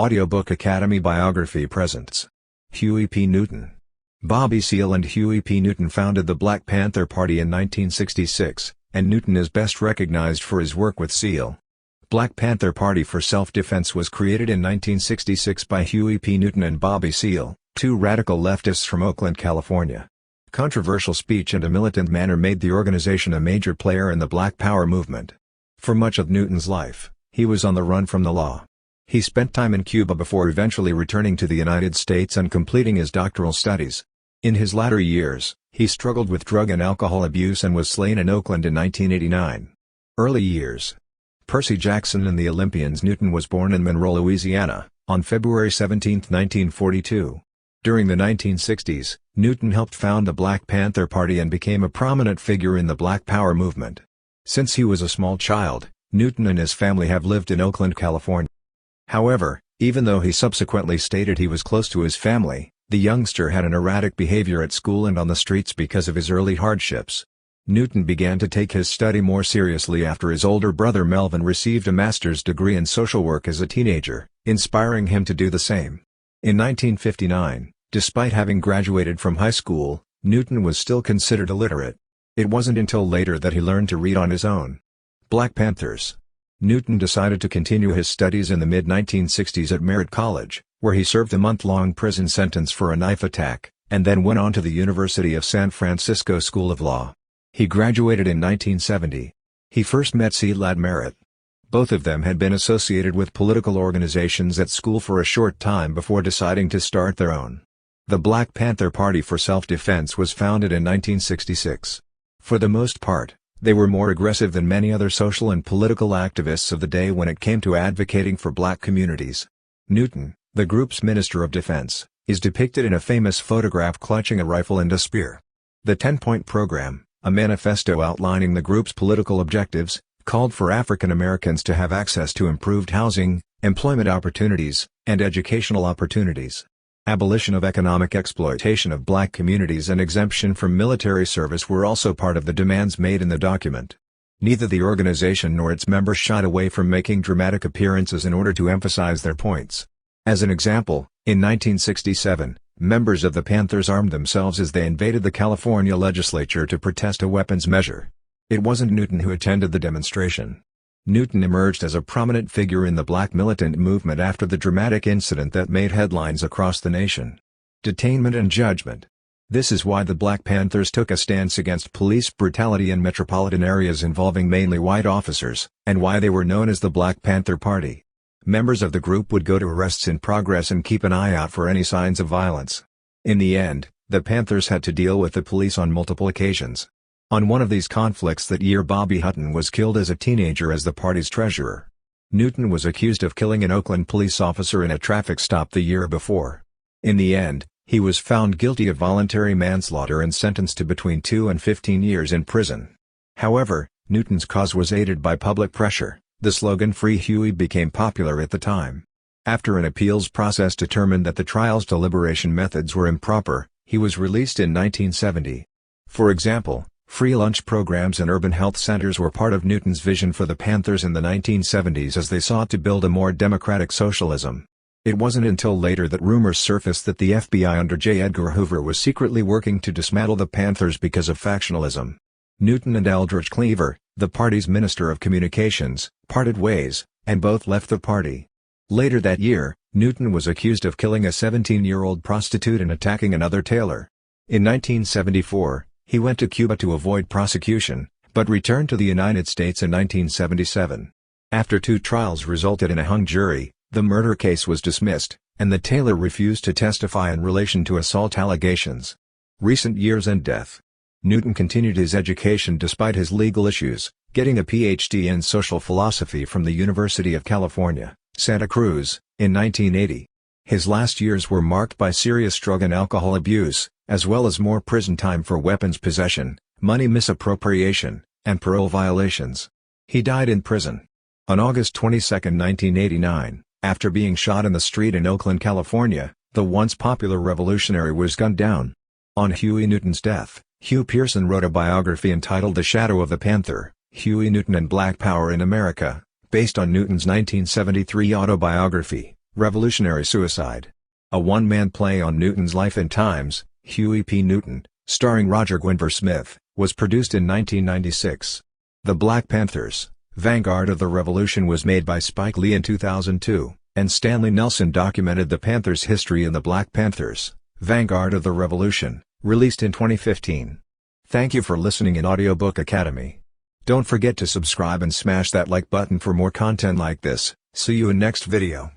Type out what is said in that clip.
Audiobook Academy Biography presents Huey P. Newton. Bobby Seale and Huey P. Newton founded the Black Panther Party in 1966, and Newton is best recognized for his work with Seale. Black Panther Party for Self-Defense was created in 1966 by Huey P. Newton and Bobby Seale, two radical leftists from Oakland, California. Controversial speech and a militant manner made the organization a major player in the Black Power movement. For much of Newton's life, he was on the run from the law. He spent time in Cuba before eventually returning to the United States and completing his doctoral studies. In his latter years, he struggled with drug and alcohol abuse and was slain in Oakland in 1989. Early years. Percy Jackson and the Olympians. Newton was born in Monroe, Louisiana, on February 17, 1942. During the 1960s, Newton helped found the Black Panther Party and became a prominent figure in the Black Power movement. Since he was a small child, Newton and his family have lived in Oakland, California. However, even though he subsequently stated he was close to his family, the youngster had an erratic behavior at school and on the streets because of his early hardships. Newton began to take his study more seriously after his older brother Melvin received a master's degree in social work as a teenager, inspiring him to do the same. In 1959, despite having graduated from high school, Newton was still considered illiterate. It wasn't until later that he learned to read on his own. Black Panthers. Newton decided to continue his studies in the mid-1960s at Merritt College, where he served a month-long prison sentence for a knife attack, and then went on to the University of San Francisco School of Law. He graduated in 1970. He first met Seale at Merritt. Both of them had been associated with political organizations at school for a short time before deciding to start their own. The Black Panther Party for Self-Defense was founded in 1966. For the most part, they were more aggressive than many other social and political activists of the day when it came to advocating for black communities. Newton, the group's Minister of Defense, is depicted in a famous photograph clutching a rifle and a spear. The 10-point program, a manifesto outlining the group's political objectives, called for African Americans to have access to improved housing, employment opportunities, and educational opportunities. Abolition of economic exploitation of black communities and exemption from military service were also part of the demands made in the document. Neither the organization nor its members shied away from making dramatic appearances in order to emphasize their points. As an example, in 1967, members of the Panthers armed themselves as they invaded the California legislature to protest a weapons measure. It wasn't Newton who attended the demonstration. Newton emerged as a prominent figure in the black militant movement after the dramatic incident that made headlines across the nation. Detainment and judgment. This is why the Black Panthers took a stance against police brutality in metropolitan areas involving mainly white officers, and why they were known as the Black Panther Party. Members of the group would go to arrests in progress and keep an eye out for any signs of violence. In the end, the Panthers had to deal with the police on multiple occasions. On one of these conflicts that year, Bobby Hutton was killed as a teenager as the party's treasurer. Newton was accused of killing an Oakland police officer in a traffic stop the year before. In the end, he was found guilty of voluntary manslaughter and sentenced to between 2 and 15 years in prison. However, Newton's cause was aided by public pressure. The slogan "Free Huey" became popular at the time. After an appeals process determined that the trial's deliberation methods were improper, he was released in 1970. For example, free lunch programs and urban health centers were part of Newton's vision for the Panthers in the 1970s as they sought to build a more democratic socialism. It wasn't until later that rumors surfaced that the FBI under J. Edgar Hoover was secretly working to dismantle the Panthers because of factionalism. Newton and Eldridge Cleaver, the party's Minister of Communications, parted ways, and both left the party. Later that year, Newton was accused of killing a 17-year-old prostitute and attacking another tailor. In 1974, he went to Cuba to avoid prosecution, but returned to the United States in 1977. After 2 trials resulted in a hung jury, the murder case was dismissed, and the tailor refused to testify in relation to assault allegations. Recent years and death. Newton continued his education despite his legal issues, getting a Ph.D. in social philosophy from the University of California, Santa Cruz, in 1980. His last years were marked by serious drug and alcohol abuse, as well as more prison time for weapons possession, money misappropriation, and parole violations. He died in prison. On August 22, 1989, after being shot in the street in Oakland, California, the once popular revolutionary was gunned down. On Huey Newton's death, Hugh Pearson wrote a biography entitled The Shadow of the Panther, Huey Newton and Black Power in America, based on Newton's 1973 autobiography, Revolutionary Suicide. A one-man play on Newton's life and times, Huey P. Newton, starring Roger Guenveur Smith, was produced in 1996. The Black Panthers, Vanguard of the Revolution was made by Spike Lee in 2002, and Stanley Nelson documented the Panthers' history in The Black Panthers, Vanguard of the Revolution, released in 2015. Thank you for listening in Audiobook Academy. Don't forget to subscribe and smash that like button for more content like this. See you in next video.